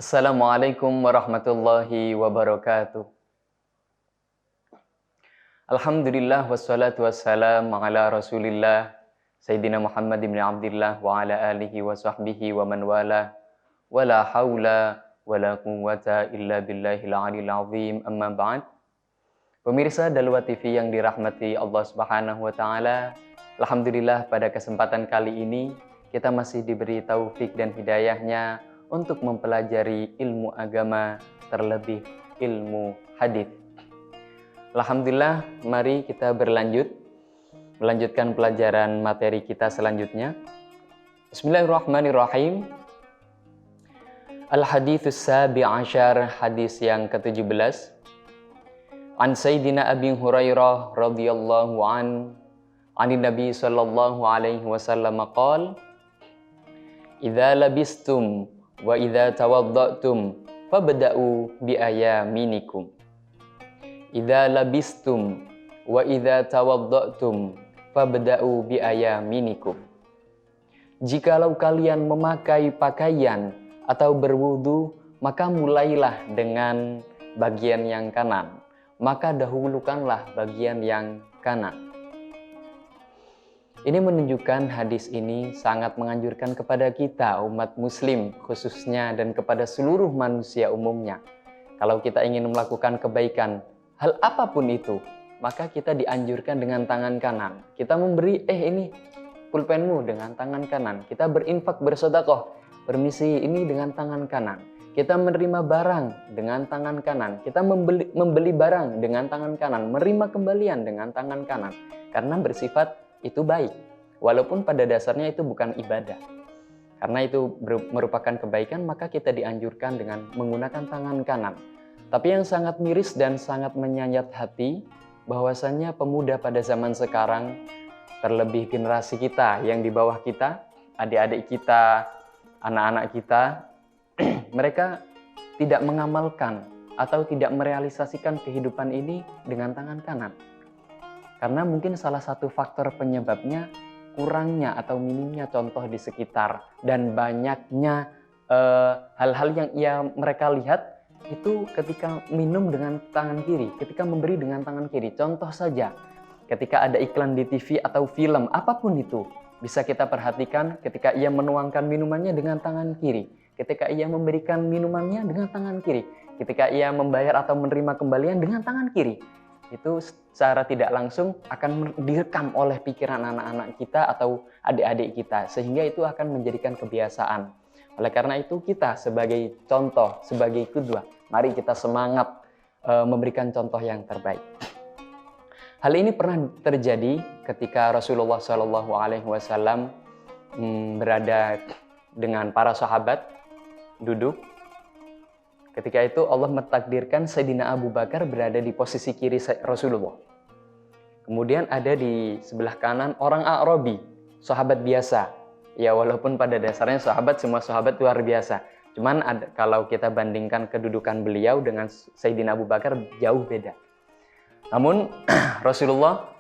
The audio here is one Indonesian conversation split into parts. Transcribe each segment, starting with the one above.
Assalamualaikum warahmatullahi wabarakatuh. Alhamdulillah wassalatu wassalamu ala Rasulillah Sayyidina Muhammad bin Abdullah wa ala alihi wa sahbihi wa man wala wa la hawla wa la quwwata illa billahil aliyil azim, amma ba'd. Pemirsa Dalwa TV yang dirahmati Allah Subhanahu wa taala, alhamdulillah pada kesempatan kali ini kita masih diberi taufik dan hidayahnya untuk mempelajari ilmu agama, terlebih ilmu hadis. Alhamdulillah, mari kita melanjutkan pelajaran materi kita selanjutnya. Bismillahirrahmanirrahim. Al-haditsus sabi asyar, hadis yang ke-17. An Sayyidina Abi Hurairah radhiyallahu anin Nabi sallallahu alaihi wasallam qala: "Idza labistum wa idza tawadda'tum fabda'u bi ayaminikum." Idza labistum wa idza tawadda'tum fabda'u bi ayaminikum. Jikalau kalian memakai pakaian atau berwudu, maka mulailah dengan bagian yang kanan, maka dahulukanlah bagian yang kanan. Ini menunjukkan, hadis ini sangat menganjurkan kepada kita umat muslim khususnya dan kepada seluruh manusia umumnya. Kalau kita ingin melakukan kebaikan, hal apapun itu, maka kita dianjurkan dengan tangan kanan. Kita memberi, ini pulpenmu dengan tangan kanan. Kita berinfak, bersedekah, permisi, ini dengan tangan kanan. Kita menerima barang dengan tangan kanan. Kita membeli barang dengan tangan kanan. Menerima kembalian dengan tangan kanan. Karena bersifat itu baik. Walaupun pada dasarnya itu bukan ibadah. Karena itu merupakan kebaikan, maka kita dianjurkan dengan menggunakan tangan kanan. Tapi yang sangat miris dan sangat menyayat hati, bahwasannya pemuda pada zaman sekarang, terlebih generasi kita yang di bawah kita, adik-adik kita, anak-anak kita, mereka tidak mengamalkan atau tidak merealisasikan kehidupan ini dengan tangan kanan. Karena mungkin salah satu faktor penyebabnya kurangnya atau minimnya contoh di sekitar dan banyaknya hal-hal yang mereka lihat itu ketika minum dengan tangan kiri, ketika memberi dengan tangan kiri. Contoh saja, ketika ada iklan di TV atau film, apapun itu, bisa kita perhatikan ketika ia menuangkan minumannya dengan tangan kiri, ketika ia memberikan minumannya dengan tangan kiri, ketika ia membayar atau menerima kembalian dengan tangan kiri. Itu secara tidak langsung akan direkam oleh pikiran anak-anak kita atau adik-adik kita, sehingga itu akan menjadikan kebiasaan. Oleh karena itu kita sebagai contoh, sebagai qudwah, mari kita semangat memberikan contoh yang terbaik. Hal ini pernah terjadi ketika Rasulullah SAW berada dengan para sahabat duduk. Ketika itu Allah mentakdirkan Sayyidina Abu Bakar berada di posisi kiri Rasulullah. Kemudian ada di sebelah kanan orang A'rabi, sahabat biasa. Ya, walaupun pada dasarnya semua sahabat luar biasa. Cuman kalau kita bandingkan kedudukan beliau dengan Sayyidina Abu Bakar, jauh beda. Namun Rasulullah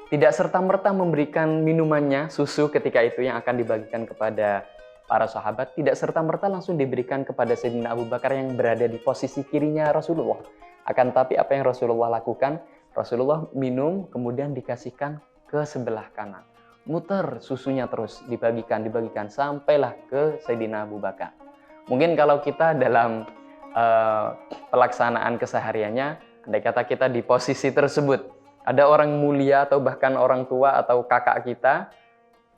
tidak serta-merta memberikan minumannya, susu ketika itu yang akan dibagikan kepada para sahabat, tidak serta-merta langsung diberikan kepada Sayyidina Abu Bakar yang berada di posisi kirinya Rasulullah. Akan tapi apa yang Rasulullah lakukan? Rasulullah minum, kemudian dikasihkan ke sebelah kanan. Muter susunya terus, dibagikan, sampailah ke Sayyidina Abu Bakar. Mungkin kalau kita dalam pelaksanaan kesehariannya, andai kata kita di posisi tersebut, ada orang mulia atau bahkan orang tua atau kakak kita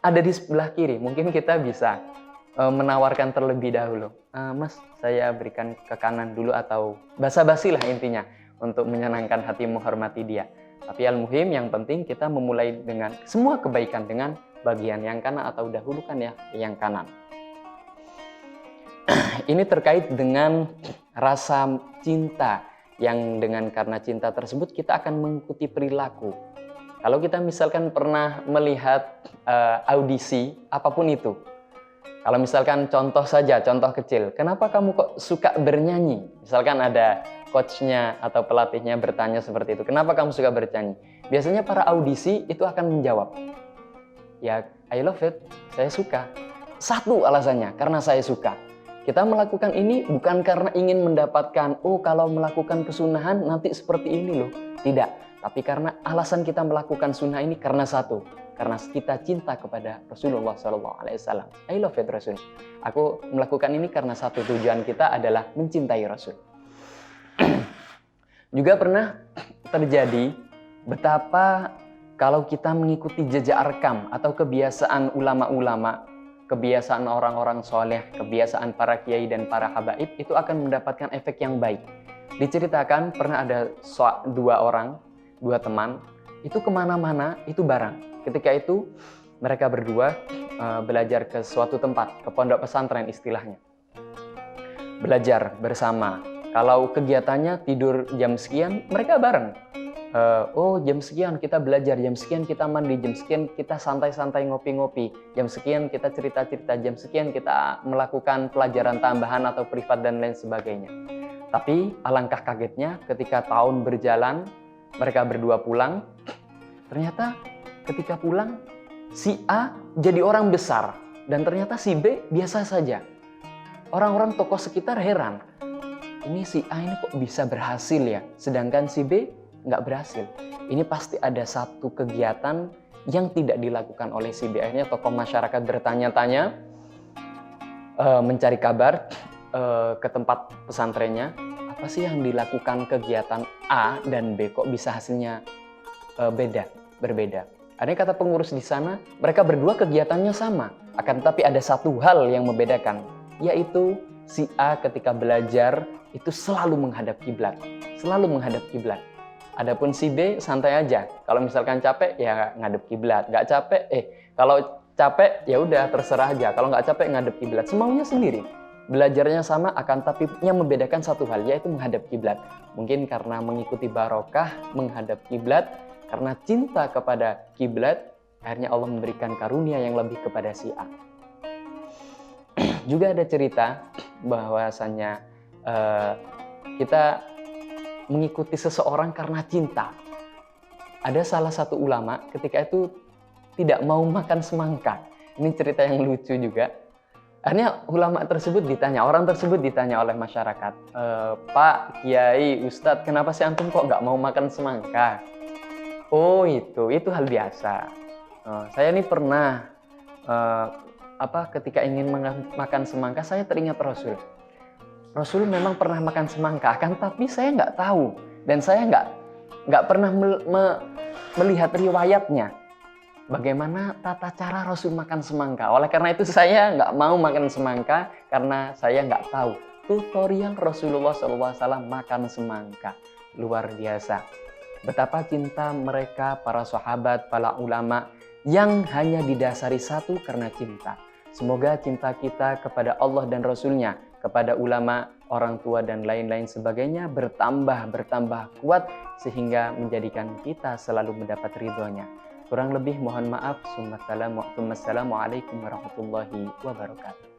ada di sebelah kiri, mungkin kita bisa menawarkan terlebih dahulu, Mas, saya berikan ke kanan dulu, atau basa-basi lah intinya untuk menyenangkan hati, menghormati dia. Tapi al-muhim, yang penting kita memulai dengan semua kebaikan dengan bagian yang kanan atau dahulukan ya yang kanan. Ini terkait dengan rasa cinta yang karena cinta tersebut kita akan mengikuti perilaku. Kalau kita misalkan pernah melihat audisi apapun itu, kalau misalkan contoh kecil, kenapa kamu kok suka bernyanyi? Misalkan ada coachnya atau pelatihnya bertanya seperti itu, kenapa kamu suka bernyanyi? Biasanya para audisi itu akan menjawab, ya I love it, saya suka. Satu alasannya, karena saya suka. Kita melakukan ini bukan karena ingin mendapatkan, oh kalau melakukan kesunahan nanti seperti ini loh. Tidak, tapi karena alasan kita melakukan sunnah ini karena satu, karena kita cinta kepada Rasulullah SAW. I love it Rasul. Aku melakukan ini karena satu, tujuan kita adalah mencintai Rasul. Juga pernah terjadi betapa kalau kita mengikuti jejak rekam atau kebiasaan ulama-ulama, kebiasaan orang-orang soleh, kebiasaan para kiai dan para habaib, itu akan mendapatkan efek yang baik. Diceritakan pernah ada dua teman, itu kemana-mana itu bareng. Ketika itu mereka berdua belajar ke suatu tempat, ke pondok pesantren istilahnya. Belajar bersama. Kalau kegiatannya tidur jam sekian, mereka bareng. Oh jam sekian kita belajar, jam sekian kita mandi, jam sekian kita santai-santai ngopi-ngopi, jam sekian kita cerita-cerita, jam sekian kita melakukan pelajaran tambahan atau privat dan lain sebagainya. Tapi alangkah kagetnya ketika tahun berjalan, mereka berdua pulang, ternyata ketika pulang si A jadi orang besar dan ternyata si B biasa saja. Orang-orang tokoh sekitar heran, ini si A ini kok bisa berhasil ya, sedangkan si B nggak berhasil. Ini pasti ada satu kegiatan yang tidak dilakukan oleh si B. Akhirnya tokoh masyarakat bertanya-tanya, mencari kabar ke tempat pesantrennya, apa sih yang dilakukan kegiatan A dan B kok bisa hasilnya berbeda. Akhirnya kata pengurus di sana, mereka berdua kegiatannya sama, akan tetapi ada satu hal yang membedakan, yaitu si A ketika belajar itu selalu menghadap kiblat, Adapun si B santai aja. Kalau misalkan capek ya ngadep kiblat, nggak capek kalau capek ya udah terserah aja. Kalau nggak capek ngadep kiblat, semaunya sendiri. Belajarnya sama, akan tapi yang membedakan satu hal, yaitu menghadap kiblat. Mungkin karena mengikuti barokah menghadap kiblat, karena cinta kepada kiblat, akhirnya Allah memberikan karunia yang lebih kepada si A. Juga ada cerita bahwasannya kita mengikuti seseorang karena cinta. Ada salah satu ulama ketika itu tidak mau makan semangka. Ini cerita yang lucu juga. Akhirnya orang tersebut ditanya oleh masyarakat, Pak, Kiai, Ustadz, kenapa sih antum kok nggak mau makan semangka? Oh itu hal biasa. Saya ini pernah ketika ingin makan semangka, saya teringat Rasul. Rasul memang pernah makan semangka, kan tapi saya nggak tahu dan saya nggak pernah melihat riwayatnya bagaimana tata cara Rasul makan semangka. Oleh karena itu saya nggak mau makan semangka karena saya nggak tahu tutorial Rasulullah SAW makan semangka. Luar biasa. Betapa cinta mereka para sahabat, para ulama yang hanya didasari satu karena cinta. Semoga cinta kita kepada Allah dan Rasulnya, kepada ulama, orang tua, dan lain-lain sebagainya bertambah kuat sehingga menjadikan kita selalu mendapat ridhonya. Kurang lebih mohon maaf. Wassalamualaikum warahmatullahi wabarakatuh.